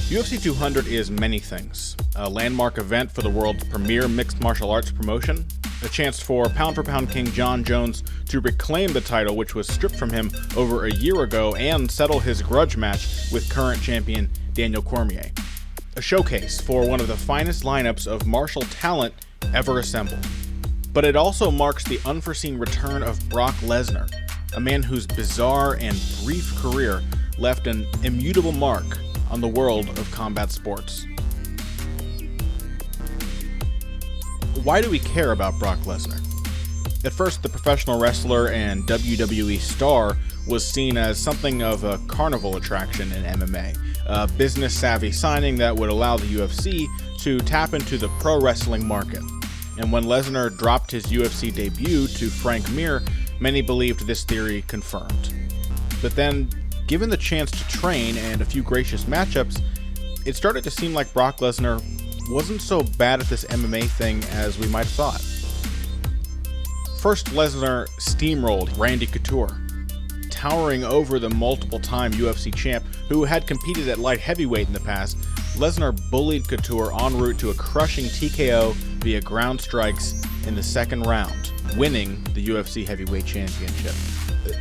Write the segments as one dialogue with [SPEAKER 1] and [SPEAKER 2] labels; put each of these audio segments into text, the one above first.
[SPEAKER 1] UFC 200 is many things. A landmark event for the world's premier mixed martial arts promotion, a chance for pound-for-pound king Jon Jones to reclaim the title which was stripped from him over a year ago and settle his grudge match with current champion Daniel Cormier. A showcase for one of the finest lineups of martial talent ever assembled. But it also marks the unforeseen return of Brock Lesnar, a man whose bizarre and brief career left an immutable mark on the world of combat sports. Why do we care about Brock Lesnar? At first, the professional wrestler and WWE star was seen as something of a carnival attraction in MMA, a business-savvy signing that would allow the UFC to tap into the pro wrestling market. And when Lesnar dropped his UFC debut to Frank Mir, many believed this theory confirmed. But then, given the chance to train and a few gracious matchups, it started to seem like Brock Lesnar wasn't so bad at this MMA thing as we might have thought. First, Lesnar steamrolled Randy Couture, towering over the multiple-time UFC champ who had competed at light heavyweight in the past. Lesnar bullied Couture en route to a crushing TKO via ground strikes in the second round, winning the UFC Heavyweight Championship.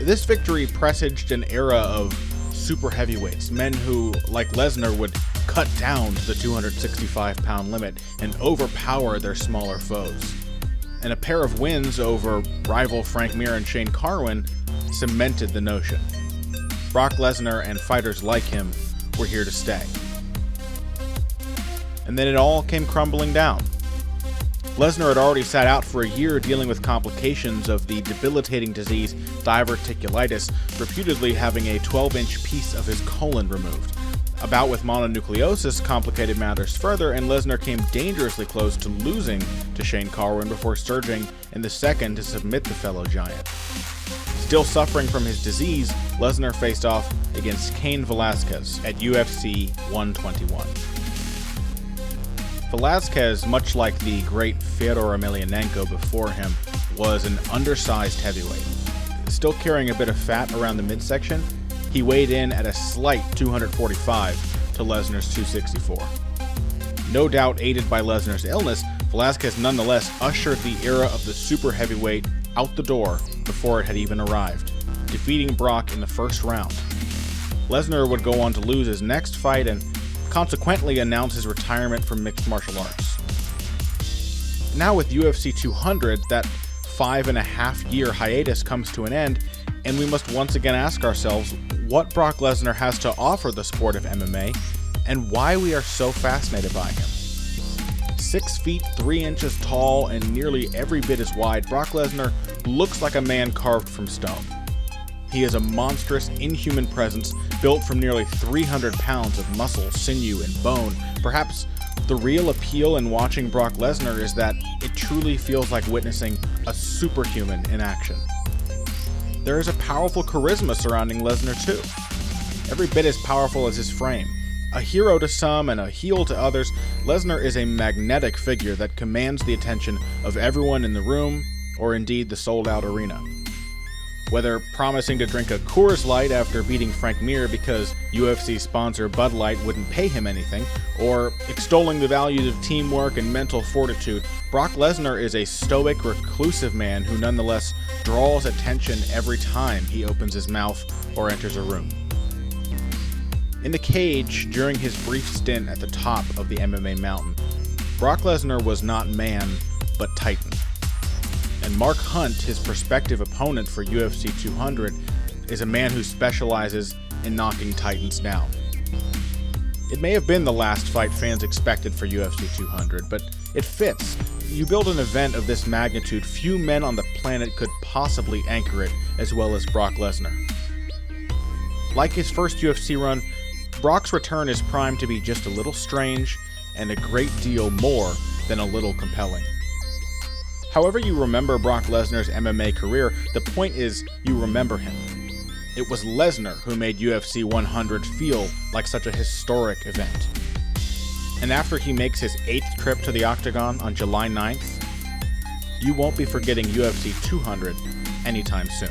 [SPEAKER 1] This victory presaged an era of super heavyweights, men who, like Lesnar, would cut down to the 265-pound limit and overpower their smaller foes. And a pair of wins over rival Frank Mir and Shane Carwin cemented the notion. Brock Lesnar and fighters like him were here to stay. And then it all came crumbling down. Lesnar had already sat out for a year dealing with complications of the debilitating disease diverticulitis, reputedly having a 12-inch piece of his colon removed. A bout with mononucleosis complicated matters further, and Lesnar came dangerously close to losing to Shane Carwin before surging in the second to submit the fellow giant. Still suffering from his disease, Lesnar faced off against Cain Velasquez at UFC 121. Velasquez, much like the great Fyodor Emelianenko before him, was an undersized heavyweight. Still carrying a bit of fat around the midsection, he weighed in at a slight 245 to Lesnar's 264. No doubt aided by Lesnar's illness, Velasquez nonetheless ushered the era of the super heavyweight out the door before it had even arrived, defeating Brock in the first round. Lesnar would go on to lose his next fight and consequently announce his retirement from mixed martial arts. Now with UFC 200, that 5.5-year hiatus comes to an end, and we must once again ask ourselves what Brock Lesnar has to offer the sport of MMA and why we are so fascinated by him. 6 feet 3 inches tall and nearly every bit as wide, Brock Lesnar looks like a man carved from stone. He is a monstrous, inhuman presence built from nearly 300 pounds of muscle, sinew, and bone. Perhaps the real appeal in watching Brock Lesnar is that it truly feels like witnessing a superhuman in action. There is a powerful charisma surrounding Lesnar too, every bit as powerful as his frame. A hero to some and a heel to others, Lesnar is a magnetic figure that commands the attention of everyone in the room, or indeed the sold-out arena. Whether promising to drink a Coors Light after beating Frank Mir because UFC sponsor Bud Light wouldn't pay him anything, or extolling the values of teamwork and mental fortitude, Brock Lesnar is a stoic, reclusive man who nonetheless draws attention every time he opens his mouth or enters a room. In the cage, during his brief stint at the top of the MMA mountain, Brock Lesnar was not man, but titan. And Mark Hunt, his prospective opponent for UFC 200, is a man who specializes in knocking titans down. It may have been the last fight fans expected for UFC 200, but it fits. You build an event of this magnitude, few men on the planet could possibly anchor it as well as Brock Lesnar. Like his first UFC run, Brock's return is primed to be just a little strange and a great deal more than a little compelling. However you remember Brock Lesnar's MMA career, the point is you remember him. It was Lesnar who made UFC 100 feel like such a historic event. And after he makes his 8th trip to the Octagon on July 9th, you won't be forgetting UFC 200 anytime soon.